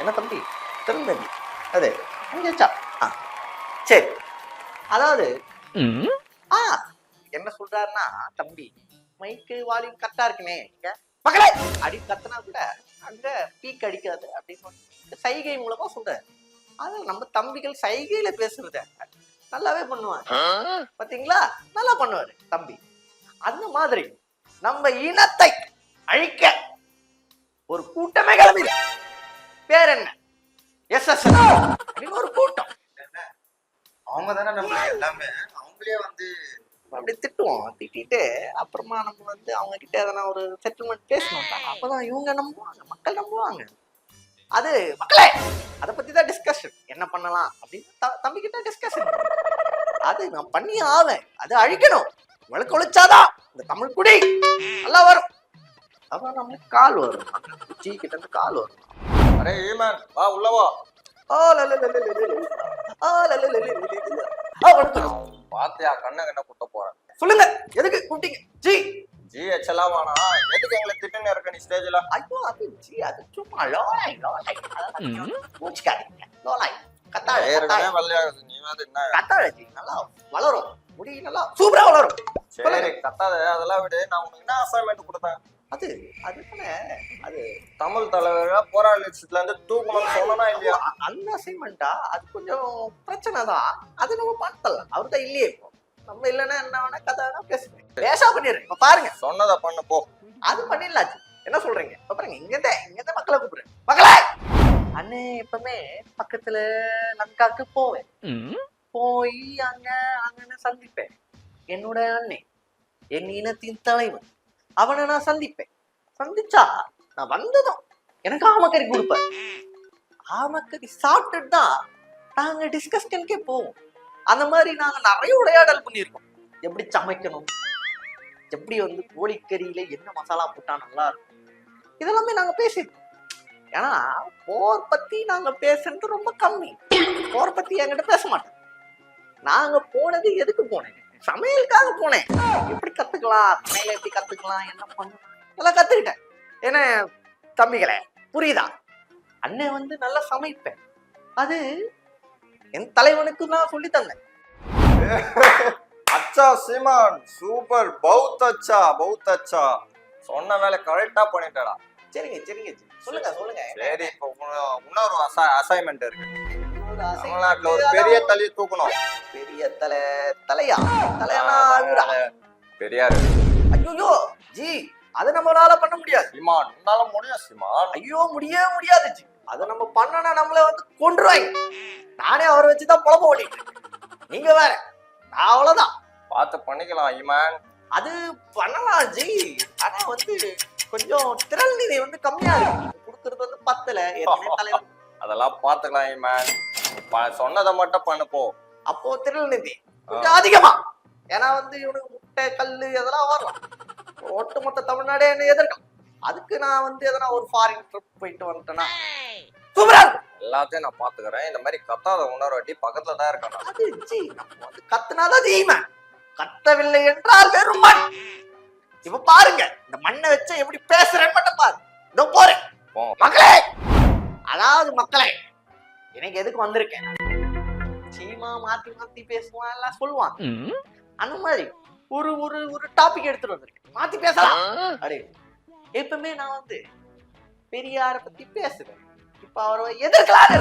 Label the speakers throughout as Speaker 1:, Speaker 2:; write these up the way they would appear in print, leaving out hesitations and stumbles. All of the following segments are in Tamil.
Speaker 1: என்ன தம்பி திருந்தடி அது அங்கேச்சா சரி. அதாவது என்ன சொல்றாருன்னா, தம்பி மைக்கு வால்யூம் கரெக்டா இருக்குமே மகளே அடி கத்துனா கூட அங்க பீக் அடிக்காது அப்படின்னு சொல்லி சைகை மூலமா சொல்றாரு. அது நம்ம தம்பிகள் சைகையில பேசுறத நல்லாவே பண்ணுவாங்க பாத்தீங்களா, நல்லா பண்ணுவாரு தம்பி. அந்த மாதிரி நம்ம இனத்தை அழிக்க ஒரு கூட்டமே கிளம்பிது. பேர் என்ன? எஸ்எஸ் ஒரு கூட்டம்.
Speaker 2: அவங்க தானே நம்ம எல்லாமே, அவங்களே வந்து
Speaker 1: அப்படி திட்டுவோம். திட்டிட்டு அப்புறமா நம்ம வந்து அவங்க கிட்ட எதனா ஒரு செட்டில்மெண்ட் பேசணும். அப்பதான் இவங்க நம்புவாங்க, மக்கள் நம்புவாங்க. அது மக்களே அதை பத்தி தான் டிஸ்கஷன், என்ன பண்ணலாம் அப்படின்னு தம்பி கிட்ட டிஸ்கஷன். அது நான் பண்ணி ஆவேன், அது அழிக்கணும். வழக்கு ஒழிச்சாதான் இந்த தமிழ் குடி நல்லா வரும். அப்புறம் நம்மளுக்கு கால் வரும், உச்சி கிட்ட இருந்து கால் வரும்.
Speaker 2: அரே ஈமான் வா உள்ளவா. பாத்தியா கண்ண கண்ண குட்ட போறேன்.
Speaker 1: சொல்லுங்க எதுக்கு கூப்பிட்டீங்க? ஜி
Speaker 2: ஜி எச்சலாம் வேணா, எதுக்கு எங்களை திட்டுன்னு இருக்க நீ ஸ்டேஜ்ல?
Speaker 1: ஐயோ அது ஜி அது சும்மா லோலாய் லோலாய் மூச்சுக்காதீங்க. லோலாய் கத்தாழ
Speaker 2: வெள்ளையாகுது, நீ வந்து என்ன
Speaker 1: கத்தாழ ஜி நல்லா வளரும், முடி நல்லா சூப்பரா வளரும்.
Speaker 2: சரி கத்தாத, அதெல்லாம் விடு. நான் உனக்கு என்ன அசைன்மெண்ட் கொடுத்தேன்?
Speaker 1: அது அது
Speaker 2: தமிழ் தலைவர போராட்டத்துல இருந்து தூக்கணும்னு சொன்னா இல்லையா?
Speaker 1: அந்த அசைன்மெண்டா அது கொஞ்சம் பிரச்சனை தான். அது நம்ம பார்த்தலாம். அவர்தான் இல்லையே இப்போ. நம்ம இல்லைன்னா என்ன வேணா கதை வேணா பேசுறேன், பேசா பண்ணிடுறேன். இப்ப பாருங்க
Speaker 2: சொன்னதை பண்ணு போ.
Speaker 1: அது பண்ணிடலாம். என்ன சொல்றீங்க? இப்ப பாருங்க, இங்கதான் மக்களை கூப்பிடுறேன். மக்களை அண்ணே எப்பவுமே பக்கத்துல லங்காக்கு போவேன். போய் அங்கன்னு சந்திப்பேன். என்னோட அண்ணே என் இனத்தின் தலைவன், அவனை நான் சந்திப்பேன். சந்திச்சா நான் வந்ததும் எனக்கு ஆமக்கறி கொடுப்பேன். ஆமக்கறி சாப்பிட்டுட்டு தான் நாங்க டிஸ்கஷனுக்கே போவோம். அந்த மாதிரி நாங்க நிறைய உரையாடல் பண்ணியிருக்கோம். எப்படி சமைக்கணும், எப்படி வந்து கோழிக்கறியில என்ன மசாலா போட்டா நல்லா இருக்கும், இதெல்லாமே நாங்க பேசியிருக்கோம். ஏன்னா போர் பத்தி நாங்க பேசுறது ரொம்ப கம்மி. போர் பத்தி என்கிட்ட பேச மாட்டேன். நாங்க போனது எதுக்கு போனேன்? சமையலுக்காக போனேன். எப்படி கத்துக்கலாம், சமையல எப்படி கத்துக்கலாம், என்ன பண்ணணும் எல்லாம் கத்துக்கிட்டேன். ஏன்னா தம்பிகளே புரியுதா, அண்ணன் வந்து நல்லா சமைப்பேன். அது என் தலைவனுக்கு நான் சொல்லி தந்தேன்.
Speaker 2: அச்சா சீமான் சூப்பர், பௌத் அச்சா பௌத் அச்சா. சொன்ன வேலை கரெக்டா பண்ணிட்டடா.
Speaker 1: சரிங்க சரிங்க சொல்லுங்க சொல்லுங்க.
Speaker 2: சரி இப்போ இன்னொரு அசைன்மெண்ட் இருக்கு. தமிழ்நாட்டுல ஒரு பெரிய தலையை தூக்கணும்.
Speaker 1: பெரிய தலையா
Speaker 2: பெரியாரு.
Speaker 1: ஐயோ ஜி அது நம்மளால பண்ண முடியாது.
Speaker 2: சீமான் உன்னால முடியும் சீமான்.
Speaker 1: ஐயோ முடியாது ஜி. அதை நம்ம பண்ணனா நம்மள வந்து கொன்றுவாங்க. நானே அவரை வச்சுதான் பொழப்ப ஓட்டிட்டு நீங்க வேற. நான் அவ்வளவுதான்
Speaker 2: பார்த்து பண்ணிக்கலாம் ஈமான்.
Speaker 1: அது பண்ணலாம் ஜி. ஆனா வந்து கொஞ்சம் திரள் நிதி வந்து கம்மியா இருக்கு. கொடுக்கறது வந்து 10ல.
Speaker 2: அதெல்லாம் பாத்துக்கலாம் ஈமான். சொன்னதை மட்டும் பண்ணுப்போ.
Speaker 1: அப்போ திரள் நிதி கொஞ்சம் அதிகமா. ஏன்னா வந்து இவனுக்கு முட்டை கல்லு அதெல்லாம் வரலாம். ஒட்டுமொத்த தமிழ்நாடே என்ன எதிர்க்கும். அதுக்கு நான் வந்து எதனா ஒரு ஃபாரின் ட்ரிப் போயிட்டு வந்துட்டேன்னா சூப்பரா இருக்கும்.
Speaker 2: எல்லாத்தையும் நான் பாத்துக்கிறேன். இந்த மாதிரி கத்தாத உணர்வாட்டி பக்கத்துல தான் இருக்கணும்.
Speaker 1: அது ஜி நம்ம வந்து கத்துனாதான் ஜெயிமன். கத்தவில்லை என்றால் வெறும் மண். இப்ப பாருங்க இந்த மண்ணை வச்சு எப்படி பேசுறேன்னு மட்டும் பாரு. இதோ போறேன் மக்களே. அதாவது மக்களே எனக்கு எதுக்கு வந்திருக்கேன்? சீமா மாத்தி மாத்தி பேசுவான் எல்லாம் சொல்லுவான். அந்த மாதிரி ஒரு ஒரு ஒரு டாபிக் எடுத்துட்டு வந்திருக்கேன். மாத்தி பேசலாம் அடே. எப்பவுமே நான் வந்து பெரியார பத்தி பேசுவேன். இப்ப அவரை எதிர்க்கலாம்.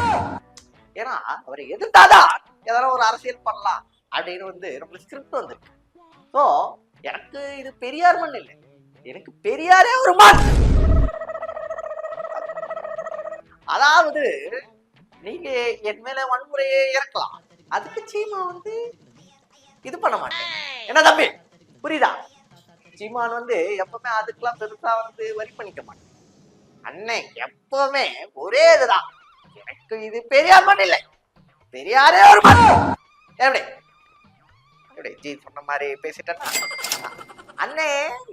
Speaker 1: ஏன்னா அவரை எதிர்த்தாதான் எதனா ஒரு அரசியல் பண்ணலாம் அப்படின்னு வந்து நம்ம ஸ்கிரிப்ட் வந்திருக்கு. ஸோ எனக்கு இது பெரியார் மண் இல்லை, எனக்கு பெரியாரே ஒரு மண். அதாவது நீங்க என் மேல வன்முறையே இறக்கலாம், அதுக்கு சீமா வந்து இது பண்ண மாட்டேன். என்ன தம்பி புரியுதா? சீமான் வந்து எப்பவுமே அதுக்கெல்லாம் பெருசா வந்து வரி பண்ணிக்க மாட்டேன். அண்ணன் எப்பவுமே ஒரே இதுதான், எனக்கு இது பெரியார் மண் இல்லை, பெரியாரே ஒரு மண். எப்படி எப்படி ஜி சொன்ன மாதிரி பேசிட்டேன்னா அண்ணே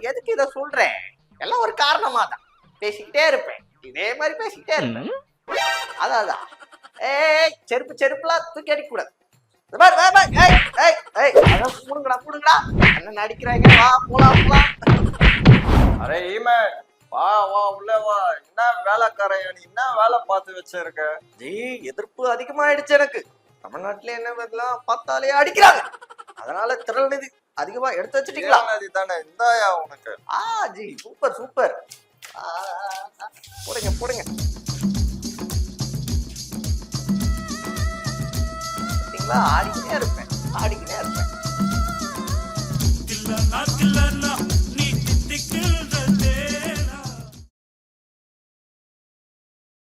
Speaker 1: எதுக்கு இதை சொல்றேன்? எல்லாம் ஒரு காரணமா தான். பேசிக்கிட்டே இருப்பேன், இதே மாதிரி பேசிக்கிட்டே இருப்பேன். அதான் செருப்புலாம் தூக்கி அடிக்க கூடாது. அண்ணன் நடிக்கிறாங்க, வா போலாம் போலாம்.
Speaker 2: அரே ஈமான் வா வா உள்ள வா. என்ன வேலைக்காரையா நீ, என்ன வேலை பார்த்து வச்சிருக்க?
Speaker 1: ஜி எதிர்ப்பு அதிகமாயிடுச்சு எனக்கு. தமிழ்நாட்டுல என்ன எல்லாம் பார்த்தாலே அடிக்கிறாங்க. அதனால திரள் நிதி அதிகமா எடுத்து வச்சுட்டீங்களா?
Speaker 2: நதி தானே இந்தாயா உனக்கு.
Speaker 1: G super super. போடுங்க போடுங்க. பார்த்தீங்களா, ஆடிக்கிட்டே இருப்பேன்.